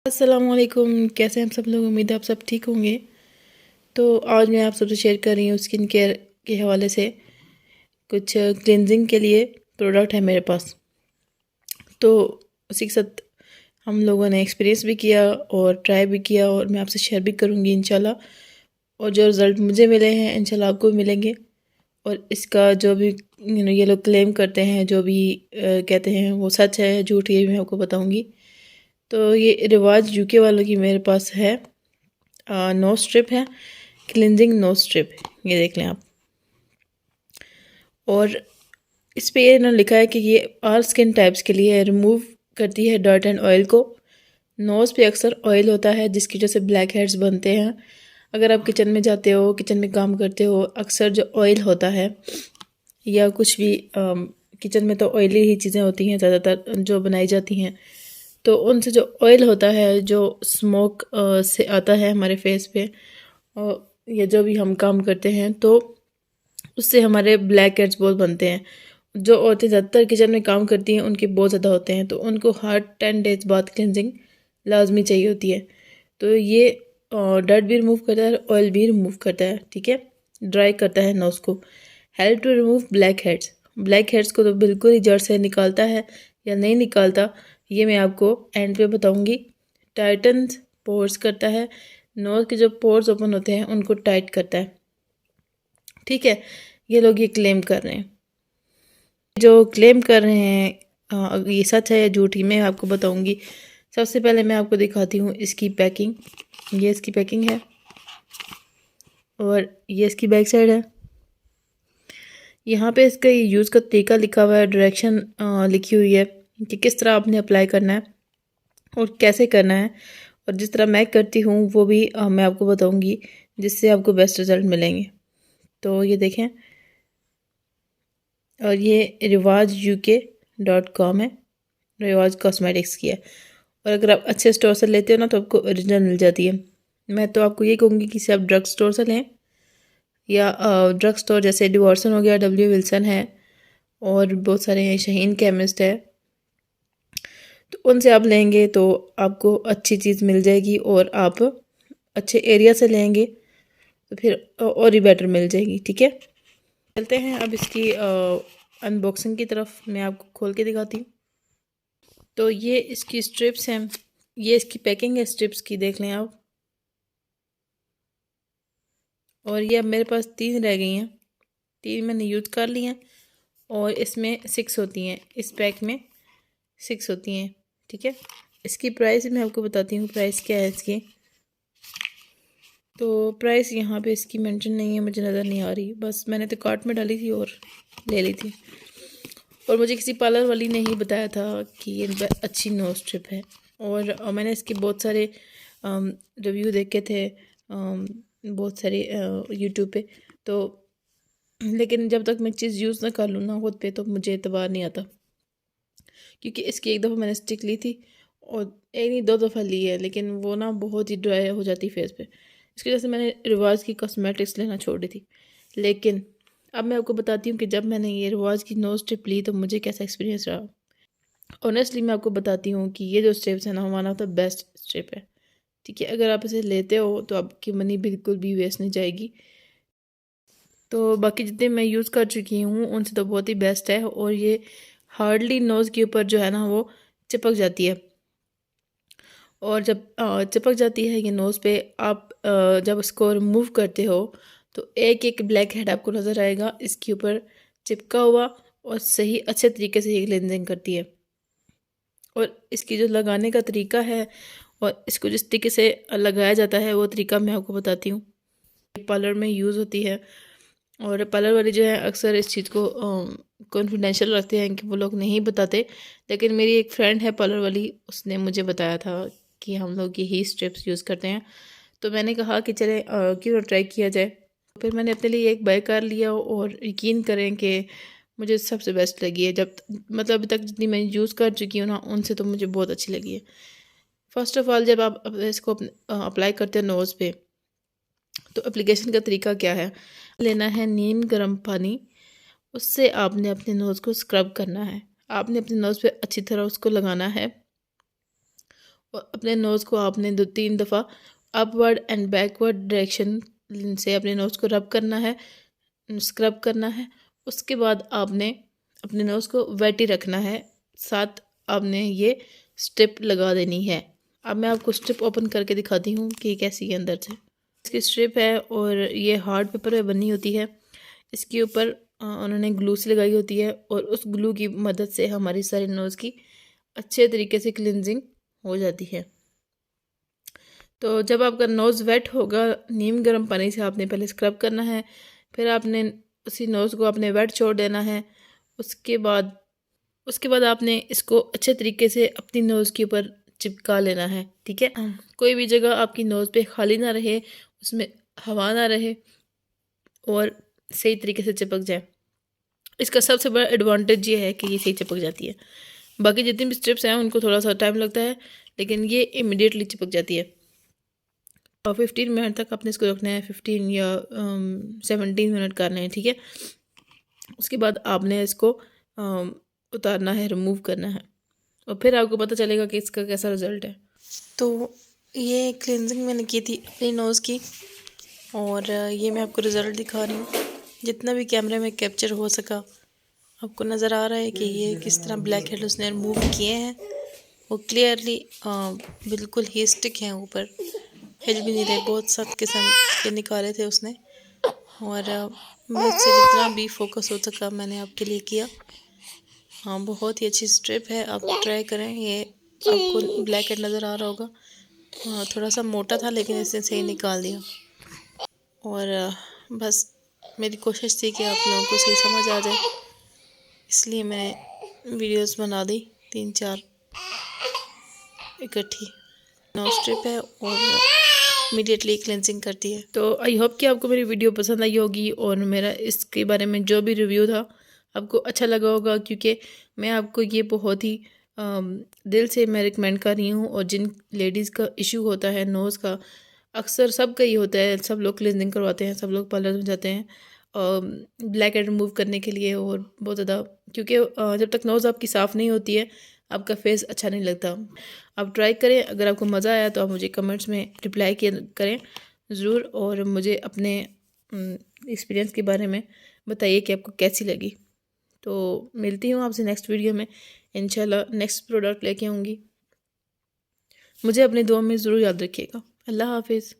अस्सलामुअलैकुम। कैसे हैं आप सब लोग? उम्मीद है आप सब ठीक होंगे। तो आज मैं आप सबसे शेयर कर रही हूँ स्किन केयर के हवाले से कुछ क्लिनजिंग के लिए प्रोडक्ट है मेरे पास। तो उसी के साथ हम लोगों ने एक्सपीरियंस भी किया और ट्राई भी किया और मैं आपसे शेयर भी करूँगी इंशाल्लाह। और जो रिज़ल्ट मुझे मिले हैं इंशाल्लाह आपको भी मिलेंगे। और इसका जो भी ये लोग क्लेम करते हैं, जो भी कहते हैं वो सच है झूठ, ये भी मैं आपको बताऊँगी। तो ये रिवाज यूके वालों की मेरे पास है। नो स्ट्रिप है, क्लिनजिंग नो स्ट्रिप, ये देख लें आप। और इस पे ये ना लिखा है कि ये ऑल स्किन टाइप्स के लिए रिमूव करती है डर्ट एंड ऑयल को। नोज़ पे अक्सर ऑयल होता है जिसकी वजह से ब्लैक हेड्स बनते हैं। अगर आप किचन में जाते हो, किचन में काम करते हो, अक्सर जो ऑयल होता है या कुछ भी किचन में तो ऑयली ही चीज़ें होती हैं ज़्यादातर जो बनाई जाती हैं। तो उनसे जो ऑयल होता है, जो स्मोक से आता है हमारे फेस पे, और या जो भी हम काम करते हैं, तो उससे हमारे ब्लैक हेड्स बहुत बनते हैं। जो औरतें ज़्यादातर किचन में काम करती हैं उनके बहुत ज़्यादा होते हैं, तो उनको हर 10 डेज बाद क्लिनजिंग लाजमी चाहिए होती है। तो ये डर्ट भी रिमूव करता है, ऑयल भी रिमूव करता है, ठीक है। ड्राई करता है नोज़ को। Help to remove black heads. Black heads को तो बिल्कुल ही जड़ से निकालता है या नहीं निकालता, ये मैं आपको एंड पे बताऊंगी। टाइटन पोर्स करता है, नोज़ के जो पोर्स ओपन होते हैं उनको टाइट करता है, ठीक है। ये लोग ये क्लेम कर रहे हैं। जो क्लेम कर रहे हैं ये सच है या झूठ, ही मैं आपको बताऊंगी। सबसे पहले मैं आपको दिखाती हूँ इसकी पैकिंग। ये इसकी पैकिंग है और ये इसकी बैक साइड है। यहाँ पे इसका यूज़ का तरीका लिखा हुआ है, डायरेक्शन लिखी हुई है कि किस तरह आपने अप्लाई करना है और कैसे करना है। और जिस तरह मैं करती हूँ वो भी मैं आपको बताऊँगी, जिससे आपको बेस्ट रिज़ल्ट मिलेंगे। तो ये देखें, और ये rivajuke.com है, रिवाज कॉस्मेटिक्स की है। और अगर आप अच्छे स्टोर से लेते हो ना तो आपको ओरिजिनल मिल जाती है। मैं तो आपको ये कहूँगी कि इसे आप ड्रग स्टोर से लें, या ड्रग स्टोर जैसे डिवॉर्सन हो गया, डब्ल्यू विल्सन है, और बहुत सारे हैं, शहीन केमिस्ट है, तो उनसे आप लेंगे तो आपको अच्छी चीज़ मिल जाएगी और आप अच्छे एरिया से लेंगे तो फिर और ही बेटर मिल जाएगी, ठीक है। चलते हैं अब इसकी अनबॉक्सिंग की तरफ, मैं आपको खोल के दिखाती हूँ। तो ये इसकी स्ट्रिप्स हैं, ये इसकी पैकिंग है स्ट्रिप्स की, देख लें आप। और ये अब मेरे पास 3 रह गई हैं, 3 मैंने यूज़ कर ली हैं। और इसमें 6 होती हैं, इस पैक में 6 होती हैं, ठीक है। इसकी प्राइस मैं आपको बताती हूँ, प्राइस क्या है इसकी। तो प्राइस यहाँ पे इसकी मेंशन नहीं है, मुझे नज़र नहीं आ रही, बस मैंने तो कार्ट में डाली थी और ले ली थी। और मुझे किसी पार्लर वाली ने ही बताया था कि ये अच्छी नोज स्ट्रिप है। और मैंने इसके बहुत सारे रिव्यू देखे थे, बहुत सारे यूट्यूब पे। तो लेकिन जब तक मैं चीज़ यूज़ ना कर लूँ ना खुद पे, तो मुझे एतबार नहीं आता। क्योंकि इसकी एक दफ़ा मैंने स्टिक ली थी और एक नहीं 2 दफ़ा ली है, लेकिन वो ना बहुत ही ड्राई हो जाती फेस पे। इसकी वजह से मैंने रिवाज की कॉस्मेटिक्स लेना छोड़ दी थी। लेकिन अब मैं आपको बताती हूँ कि जब मैंने ये रिवाज की नोज स्ट्रिप ली तो मुझे कैसा एक्सपीरियंस रहा। ऑनेस्टली मैं आपको बताती हूँ कि ये जो स्ट्रिप्स है ना, one of the best strip है, ठीक है। अगर आप इसे लेते हो तो आपकी मनी बिल्कुल भी वेस्ट नहीं जाएगी। तो बाकी जितने मैं यूज़ कर चुकी हूँ उनसे तो बहुत ही बेस्ट है। और ये हार्डली नोज़ के ऊपर जो है ना वो चिपक जाती है। और जब चिपक जाती है ये नोज़ पे, आप जब इसको रिमूव करते हो तो एक एक ब्लैक हेड आपको नज़र आएगा इसके ऊपर चिपका हुआ, और सही अच्छे तरीके से ये क्लींजिंग करती है। और इसकी जो लगाने का तरीका है और इसको जिस तरीके से लगाया जाता है वो तरीका मैं आपको बताती हूँ। पार्लर में यूज़ होती है, और पार्लर वाले जो है अक्सर इस चीज़ को कॉन्फिडेंशियल रखते हैं कि वो लोग नहीं बताते। लेकिन मेरी एक फ्रेंड है पार्लर वाली, उसने मुझे बताया था कि हम लोग यही स्टेप्स यूज़ करते हैं। तो मैंने कहा कि चले क्यों ना ट्राई किया जाए। फिर मैंने अपने लिए एक बाय कर लिया, और यकीन करें कि मुझे सबसे बेस्ट लगी है। जब मतलब अभी तक जितनी मैं यूज़ कर चुकी हूँ ना, उनसे तो मुझे बहुत अच्छी लगी है। फ़र्स्ट ऑफ़ ऑल, जब आप इसको अप्लाई करते हैं नोज़ पे, तो एप्लीकेशन का तरीका क्या है। लेना है नीम गर्म पानी, उससे आपने अपने नोज़ को स्क्रब करना है। आपने अपने नोज़ पे अच्छी तरह उसको लगाना है, और अपने नोज़ को आपने 2-3 दफ़ा अपवर्ड एंड बैकवर्ड डायरेक्शन से अपने नोज़ को रब करना है, स्क्रब करना है। उसके बाद आपने अपने नोज़ को वेट ही रखना है, साथ आपने ये स्ट्रिप लगा देनी है। अब मैं आपको स्ट्रिप ओपन करके दिखाती हूँ कि कैसी है अंदर से। इसकी स्ट्रिप है और ये हार्ड पेपर पे बनी होती है। इसके ऊपर उन्होंने ग्लू से लगाई होती है और उस ग्लू की मदद से हमारी सारी नोज़ की अच्छे तरीके से क्लिनजिंग हो जाती है। तो जब आपका नोज़ वेट होगा, नीम गर्म पानी से आपने पहले स्क्रब करना है, फिर आपने उसी नोज़ को आपने वेट छोड़ देना है। उसके बाद आपने इसको अच्छे तरीके से अपनी नोज़ के ऊपर चिपका लेना है, ठीक है। कोई भी जगह आपकी नोज़ पे खाली ना रहे, उसमें हवा ना रहे और सही तरीके से चिपक जाए। इसका सबसे बड़ा एडवांटेज ये है कि ये सही चिपक जाती है। बाकी जितनी भी स्ट्रिप्स हैं उनको थोड़ा सा टाइम लगता है, लेकिन ये इमिडिएटली चिपक जाती है। और 15 मिनट तक आपने इसको रखना है, 15 या 17 मिनट करना है, ठीक है। उसके बाद आपने इसको उतारना है, रिमूव करना है और फिर आपको पता चलेगा कि इसका कैसा रिज़ल्ट है। तो ये क्लिनजिंग मैंने की थी अपनी नोज़ की और ये मैं आपको रिज़ल्ट दिखा रही हूँ। जितना भी कैमरे में कैप्चर हो सका, आपको नज़र आ रहा है कि ये किस तरह ब्लैक हेड उसने रिमूव किए हैं। वो क्लियरली बिल्कुल ही स्टिक हैं, ऊपर हिल भी नहीं रहे। बहुत सख्त किस्म के निकाले थे उसने और मुझसे जितना भी फोकस हो सका मैंने आपके लिए किया। हाँ, बहुत ही अच्छी स्ट्रिप है, आप ट्राई करें। ये आपको ब्लैक हेड नज़र आ रहा होगा, थोड़ा सा मोटा था लेकिन इसने सही निकाल दिया। और बस मेरी कोशिश थी कि आप लोगों को सही समझ आ जाए, इसलिए मैंने वीडियोस बना दी 3-4 इकट्ठी। नो स्ट्रिप है और इमीडिएटली क्लेंजिंग करती है। तो आई होप कि आपको मेरी वीडियो पसंद आई होगी और मेरा इसके बारे में जो भी रिव्यू था आपको अच्छा लगा होगा, क्योंकि मैं आपको ये बहुत ही दिल से मैं रिकमेंड कर रही हूँ। और जिन लेडीज़ का इशू होता है नोज़ का, अक्सर सबका ही होता है, सब लोग क्लिनजिंग करवाते हैं, सब लोग पार्लर में जाते हैं ब्लैक हेड रिमूव करने के लिए। और बहुत ज़्यादा, क्योंकि जब तक नोज़ आपकी साफ़ नहीं होती है आपका फेस अच्छा नहीं लगता। आप ट्राई करें, अगर आपको मज़ा आया तो आप मुझे कमेंट्स में रिप्लाई करें ज़रूर और मुझे अपने एक्सपीरियंस के बारे में बताइए कि आपको कैसी लगी। तो मिलती हूँ आपसे नेक्स्ट वीडियो में, इंशाल्लाह नेक्स्ट प्रोडक्ट लेके आऊँगी। मुझे अपनी दुआ में ज़रूर याद रखिएगा। अल्लाह हाफिज़।